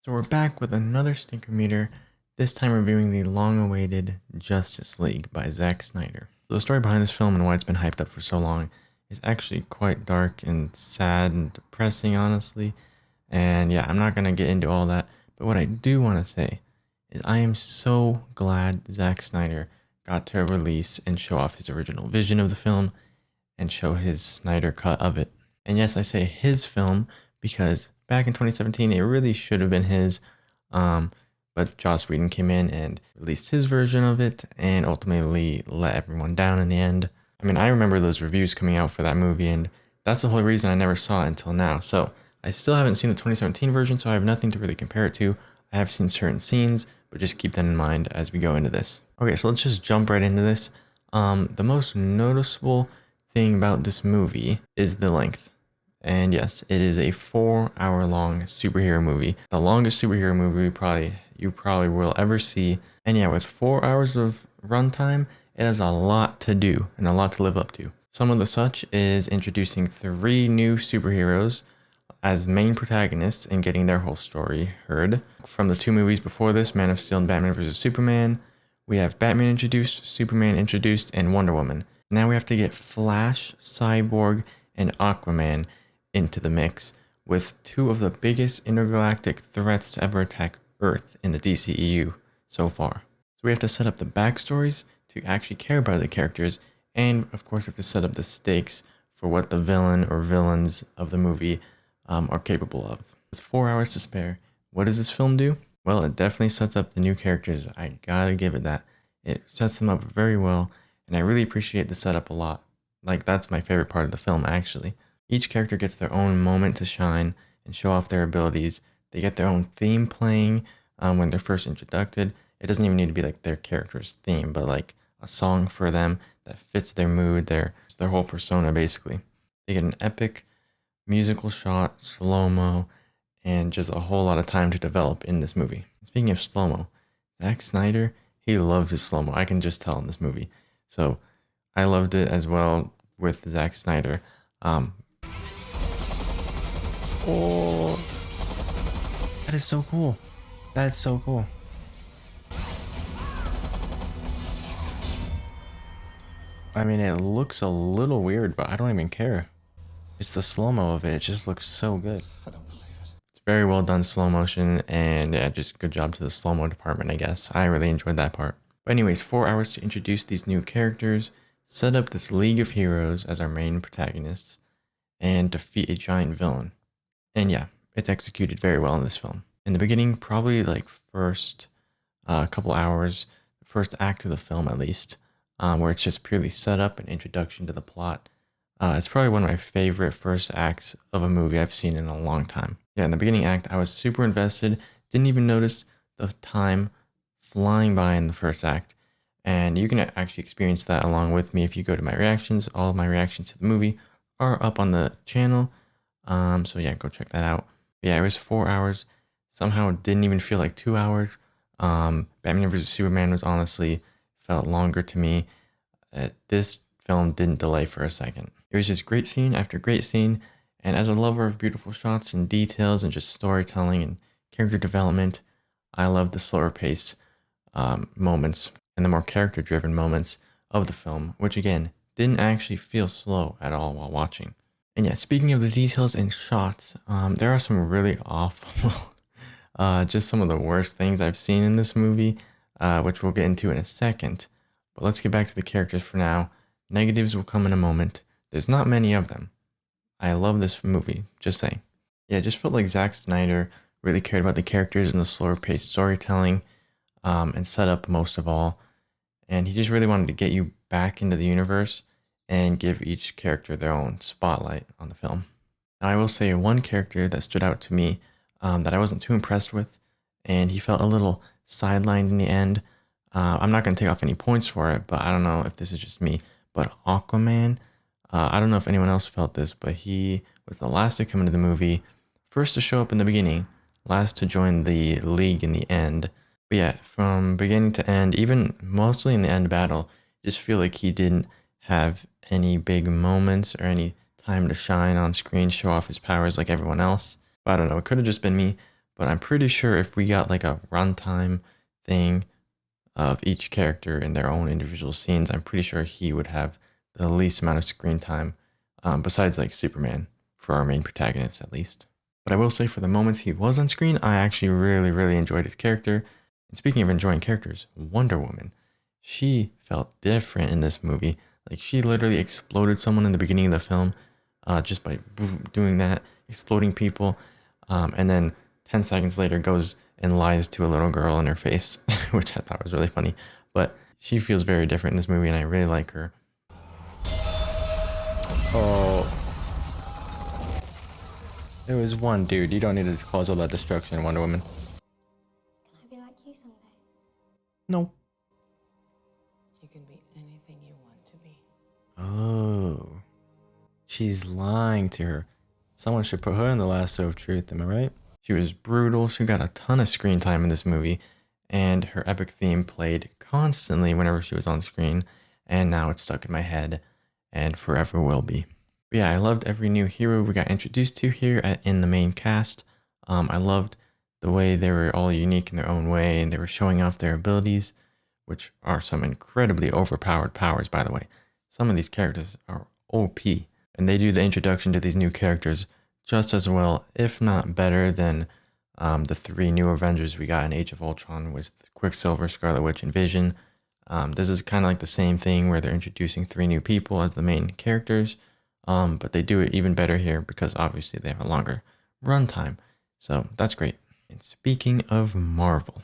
So we're back with another stinker meter, this time reviewing the long-awaited Justice League by Zack Snyder. The story behind this film and why it's been hyped up for so long is actually quite dark and sad and depressing, honestly. And yeah, I'm not going to get into all that, but what I do want to say is I am so glad Zack Snyder got to release and show off his original vision of the film and show his Snyder cut of it. And yes, I say his film because back in 2017, it really should have been his, but Joss Whedon came in and released his version of it and ultimately let everyone down in the end. I mean, I remember those reviews coming out for that movie, and that's the whole reason I never saw it until now. So I still haven't seen the 2017 version, so I have nothing to really compare it to. I have seen certain scenes, but just keep that in mind as we go into this. Okay, so let's just jump right into this. The most noticeable thing about this movie is the length. And yes, it is a 4-hour long superhero movie. The longest superhero movie you probably will ever see. And yeah, with 4 hours of runtime, it has a lot to do and a lot to live up to. Some of the such is introducing 3 new superheroes as main protagonists and getting their whole story heard. From the 2 movies before this, Man of Steel and Batman vs. Superman, we have Batman introduced, Superman introduced, and Wonder Woman. Now we have to get Flash, Cyborg, and Aquaman into the mix with 2 of the biggest intergalactic threats to ever attack Earth in the DCEU so far. So we have to set up the backstories to actually care about the characters, and of course we have to set up the stakes for what the villain or villains of the movie are capable of. With 4 hours to spare, what does this film do? Well, it definitely sets up the new characters. I gotta give it that. It sets them up very well, and I really appreciate the setup a lot. Like, that's my favorite part of the film, actually. Each character gets their own moment to shine and show off their abilities. They get their own theme playing when they're first introduced. It doesn't even need to be like their character's theme, but like a song for them that fits their mood, their whole persona, basically. They get an epic musical shot, slow-mo, and just a whole lot of time to develop in this movie. Speaking of slow-mo, Zack Snyder, he loves his slow-mo. I can just tell in this movie. So I loved it as well with Zack Snyder. Oh, that is so cool. That's so cool. I mean, it looks a little weird, but I don't even care. It's the slow-mo of it. It just looks so good. I don't believe it. It's very well done slow motion, and yeah, just good job to the slow-mo department, I guess. I really enjoyed that part. But anyways, 4 hours to introduce these new characters, set up this League of Heroes as our main protagonists, and defeat a giant villain. And yeah, it's executed very well in this film. In the beginning, probably like first couple hours, first act of the film at least, where it's just purely setup and introduction to the plot. It's probably one of my favorite first acts of a movie I've seen in a long time. Yeah, in the beginning act, I was super invested, didn't even notice the time flying by in the first act. And you can actually experience that along with me if you go to my reactions. All of my reactions to the movie are up on the channel. So yeah, go check that out. But yeah, it was 4 hours. Somehow it didn't even feel like 2 hours. Batman vs. Superman was honestly felt longer to me. This film didn't delay for a second. It was just great scene after great scene. And as a lover of beautiful shots and details and just storytelling and character development, I love the slower pace moments and the more character driven moments of the film, which again, didn't actually feel slow at all while watching. And yeah, speaking of the details and shots, there are some really awful, just some of the worst things I've seen in this movie, which we'll get into in a second. But let's get back to the characters for now. Negatives will come in a moment. There's not many of them. I love this movie, just saying. Yeah, it just felt like Zack Snyder really cared about the characters and the slower paced storytelling, and setup most of all. And he just really wanted to get you back into the universe and give each character their own spotlight on the film. Now, I will say one character that stood out to me that I wasn't too impressed with, and he felt a little sidelined in the end. I'm not going to take off any points for it, but I don't know if this is just me. But Aquaman, I don't know if anyone else felt this, but he was the last to come into the movie, first to show up in the beginning, last to join the League in the end. But yeah, from beginning to end, even mostly in the end battle, just feel like he didn't have any big moments or any time to shine on screen, show off his powers like everyone else. But I don't know, it could have just been me, but I'm pretty sure if we got like a runtime thing of each character in their own individual scenes, I'm pretty sure he would have the least amount of screen time, besides like Superman, for our main protagonist at least. But I will say for the moments he was on screen, I actually really enjoyed his character. And speaking of enjoying characters, Wonder Woman, she felt different in this movie. Like she literally exploded someone in the beginning of the film, just by doing that, exploding people, and then 10 seconds later goes and lies to a little girl in her face, which I thought was really funny. But she feels very different in this movie, and I really like her. Oh, there was one dude. You don't need to cause all that destruction, Wonder Woman. Can I be like you someday? No. You can be anything you want to be. Oh, she's lying to her. Someone should put her in the lasso of truth, am I right? She was brutal. She got a ton of screen time in this movie, and her epic theme played constantly whenever she was on screen, and now it's stuck in my head and forever will be. But yeah, I loved every new hero we got introduced to here in the main cast. I loved the way they were all unique in their own way, and they were showing off their abilities, which are some incredibly overpowered powers, by the way. Some of these characters are OP, and they do the introduction to these new characters just as well, if not better, than the 3 new Avengers we got in Age of Ultron with Quicksilver, Scarlet Witch, and Vision. This is kind of like the same thing where they're introducing 3 new people as the main characters, but they do it even better here because obviously they have a longer runtime. So that's great. And speaking of Marvel,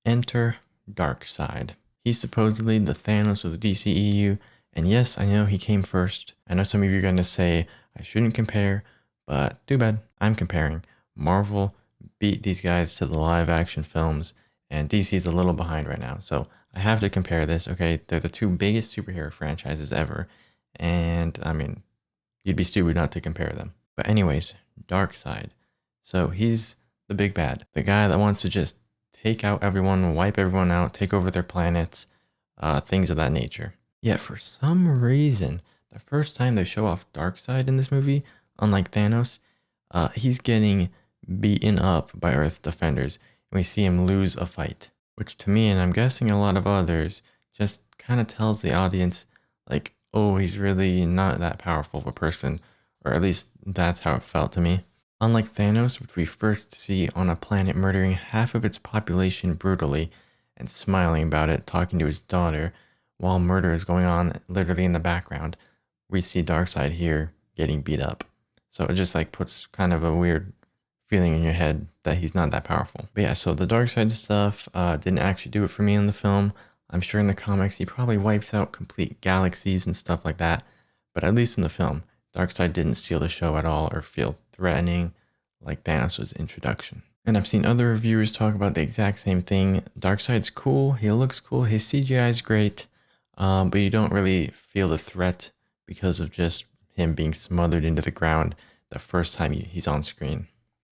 enter Darkseid. He's supposedly the Thanos of the DCEU, and yes, I know he came first. I know some of you are going to say I shouldn't compare, but too bad, I'm comparing. Marvel beat these guys to the live action films, and DC's a little behind right now, so I have to compare this, okay? They're the 2 biggest superhero franchises ever, and I mean, you'd be stupid not to compare them. But anyways, Darkseid. So he's the big bad, the guy that wants to just take out everyone, wipe everyone out, take over their planets, things of that nature. Yet for some reason, the first time they show off Darkseid in this movie, unlike Thanos, he's getting beaten up by Earth's defenders, and we see him lose a fight, which to me, and I'm guessing a lot of others, just kind of tells the audience, like, oh, he's really not that powerful of a person, or at least that's how it felt to me. Unlike Thanos, which we first see on a planet murdering half of its population brutally, and smiling about it, talking to his daughter, while murder is going on literally in the background, we see Darkseid here getting beat up. So it just like puts kind of a weird feeling in your head that he's not that powerful. But yeah, so the Darkseid stuff didn't actually do it for me in the film. I'm sure in the comics he probably wipes out complete galaxies and stuff like that. But at least in the film, Darkseid didn't steal the show at all or feel threatening like Thanos' introduction. And I've seen other reviewers talk about the exact same thing. Darkseid's cool, he looks cool, his CGI is great, but you don't really feel the threat because of just him being smothered into the ground the first time he's on screen.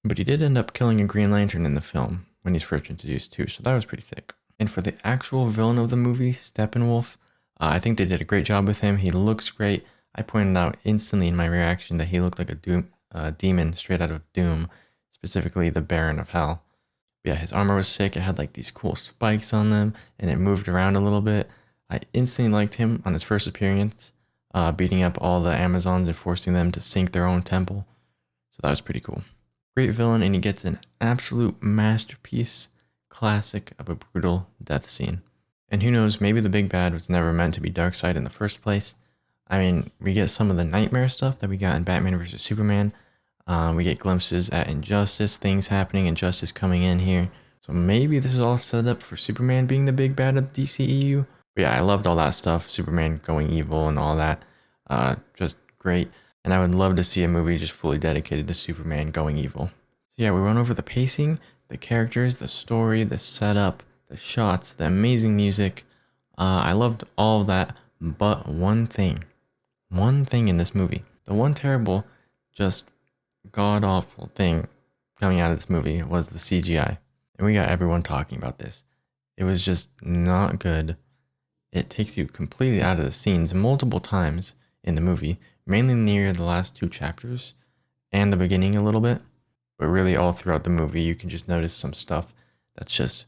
But he did end up killing a Green Lantern in the film when he's first introduced too, so that was pretty sick. And for the actual villain of the movie, Steppenwolf, I think they did a great job with him. He looks great. I pointed out instantly in my reaction that he looked like a demon straight out of Doom, specifically the Baron of Hell. But yeah, his armor was sick. It had like these cool spikes on them, and it moved around a little bit. I instantly liked him on his first appearance, beating up all the Amazons and forcing them to sink their own temple. So that was pretty cool. Great villain, and he gets an absolute masterpiece classic of a brutal death scene. And who knows, maybe the big bad was never meant to be Darkseid in the first place. I mean, we get some of the nightmare stuff that we got in Batman vs. Superman. We get glimpses at Injustice, things happening, Injustice coming in here. So maybe this is all set up for Superman being the big bad of the DCEU. But yeah, I loved all that stuff. Superman going evil and all that. Just great. And I would love to see a movie just fully dedicated to Superman going evil. So yeah, we went over the pacing, the characters, the story, the setup, the shots, the amazing music. I loved all of that, but one thing in this movie, the one terrible, just god-awful thing coming out of this movie was the CGI. And we got everyone talking about this. It was just not good. It takes you completely out of the scenes multiple times in the movie, mainly near the last 2 chapters and the beginning a little bit. But really all throughout the movie, you can just notice some stuff that's just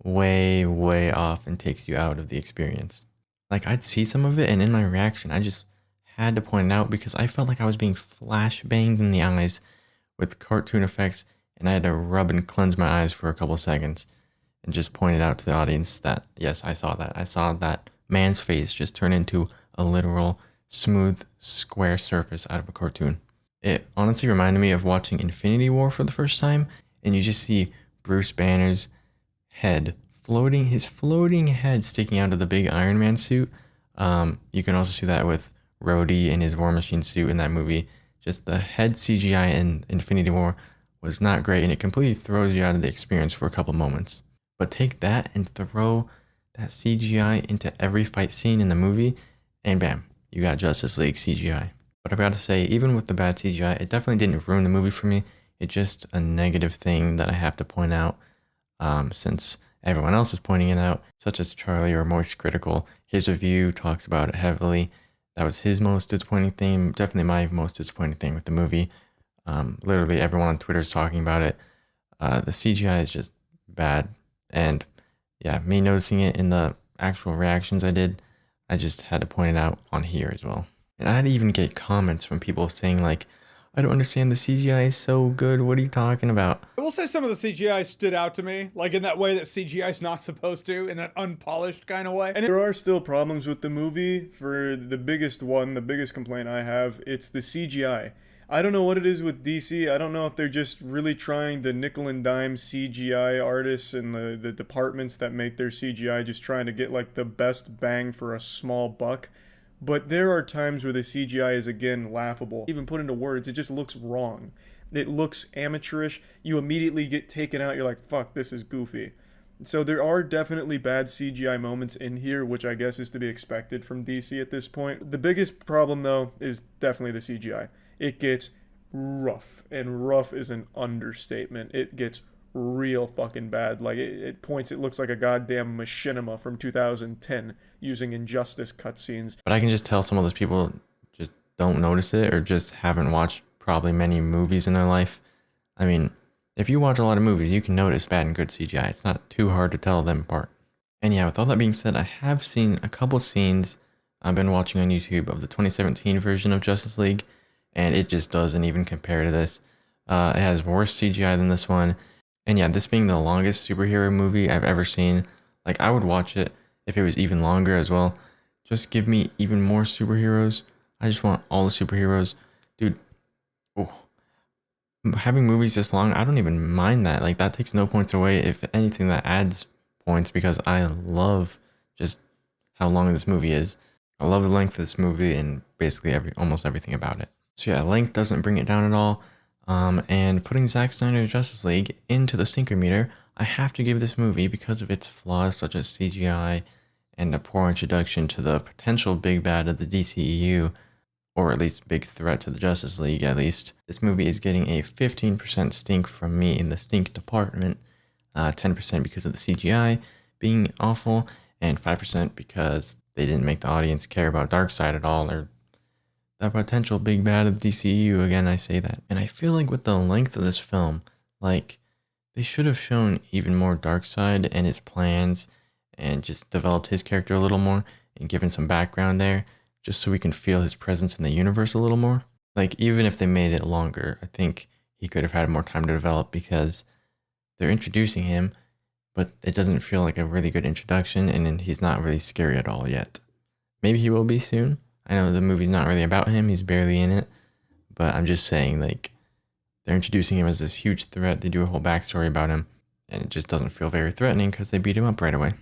way, way off and takes you out of the experience. Like I'd see some of it and in my reaction, I just had to point it out because I felt like I was being flash banged in the eyes with cartoon effects, and I had to rub and cleanse my eyes for a couple seconds and just point it out to the audience that, yes, I saw that. I saw that man's face just turn into a literal smooth square surface out of a cartoon. It honestly reminded me of watching Infinity War for the first time, and you just see Bruce Banner's head floating, his floating head sticking out of the big Iron Man suit. You can also see that with Rhodey in his War Machine suit in that movie. Just the head CGI in Infinity War was not great, and it completely throws you out of the experience for a couple moments. But take that and throw that CGI into every fight scene in the movie, and bam, you got Justice League CGI. But I've got to say, even with the bad CGI, it definitely didn't ruin the movie for me. It's just a negative thing that I have to point out, since everyone else is pointing it out, such as Charlie or Moist Critical. His review talks about it heavily. That was his most disappointing thing, definitely my most disappointing thing with the movie. Literally everyone on Twitter is talking about it. The CGI is just bad. And yeah, me noticing it in the actual reactions I did, I just had to point it out on here as well. And I'd even get comments from people saying like, I don't understand, the CGI is so good. What are you talking about? I will say some of the CGI stood out to me, like in that way that CGI is not supposed to, in that unpolished kind of way. And There are still problems with the movie. For the biggest one, the biggest complaint I have, it's the CGI. I don't know what it is with DC. I don't know if they're just really trying to nickel and dime CGI artists and the departments that make their CGI, just trying to get like the best bang for a small buck. But there are times where the CGI is again laughable. Even put into words, it just looks wrong. It looks amateurish. You immediately get taken out. You're like, fuck, this is goofy. So there are definitely bad CGI moments in here, which I guess is to be expected from DC at this point. The biggest problem though is definitely the CGI. It gets rough, and rough is an understatement. It gets real fucking bad. Like it points, it looks like a goddamn machinima from 2010 using Injustice cutscenes. But I can just tell some of those people just don't notice it or just haven't watched probably many movies in their life. I mean, if you watch a lot of movies, you can notice bad and good CGI. It's not too hard to tell them apart. And yeah, with all that being said, I have seen a couple scenes I've been watching on YouTube of the 2017 version of Justice League, and it just doesn't even compare to this. It has worse CGI than this one. And yeah, this being the longest superhero movie I've ever seen, like I would watch it if it was even longer as well. Just give me even more superheroes. I just want all the superheroes. Dude, oh, having movies this long, I don't even mind that. Like that takes no points away. If anything, that adds points because I love just how long this movie is. I love the length of this movie and basically almost everything about it. So yeah, length doesn't bring it down at all. And putting Zack Snyders Justice League into the stinker meter, I have to give this movie, because of its flaws such as CGI and a poor introduction to the potential big bad of the DCEU, or at least big threat to the Justice League at least, this movie is getting a 15% stink from me in the stink department, 10% because of the CGI being awful, and 5% because they didn't make the audience care about Darkseid at all, or the potential big bad of the DCU. Again, I say that. And I feel like with the length of this film, like they should have shown even more Darkseid and his plans and just developed his character a little more and given some background there just so we can feel his presence in the universe a little more. Like even if they made it longer, I think he could have had more time to develop because they're introducing him, but it doesn't feel like a really good introduction and he's not really scary at all yet. Maybe he will be soon. I know the movie's not really about him, he's barely in it, but I'm just saying, like, they're introducing him as this huge threat, they do a whole backstory about him, and it just doesn't feel very threatening because they beat him up right away.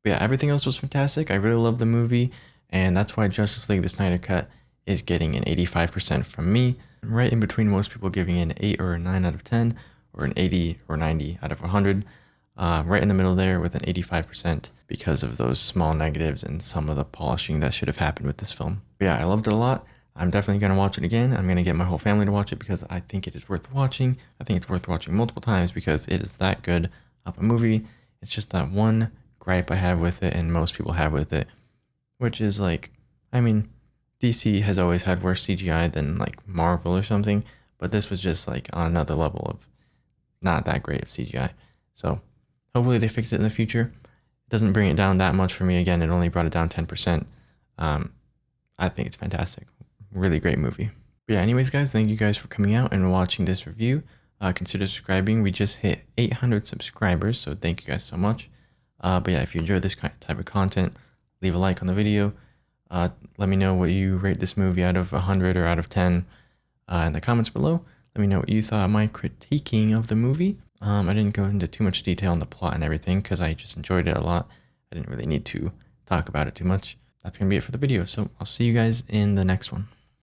But yeah, everything else was fantastic, I really love the movie, and that's why Justice League the Snyder Cut is getting an 85% from me, right in between most people giving it an 8 or a 9 out of 10, or an 80 or 90 out of 100. Right in the middle there with an 85% because of those small negatives and some of the polishing that should have happened with this film. But yeah, I loved it a lot. I'm definitely going to watch it again. I'm going to get my whole family to watch it because I think it is worth watching. I think it's worth watching multiple times because it is that good of a movie. It's just that one gripe I have with it and most people have with it, which is like, I mean, DC has always had worse CGI than like Marvel or something, but this was just like on another level of not that great of CGI. So hopefully they fix it in the future. It doesn't bring it down that much for me. Again, it only brought it down 10%. I think it's fantastic. Really great movie. But yeah, anyways, guys, thank you guys for coming out and watching this review. Consider subscribing. We just hit 800 subscribers, so thank you guys so much. But yeah, if you enjoy this type of content, leave a like on the video. Let me know what you rate this movie out of 100 or out of 10 in the comments below. Let me know what you thought of my critiquing of the movie. I didn't go into too much detail on the plot and everything because I just enjoyed it a lot. I didn't really need to talk about it too much. That's going to be it for the video, so I'll see you guys in the next one.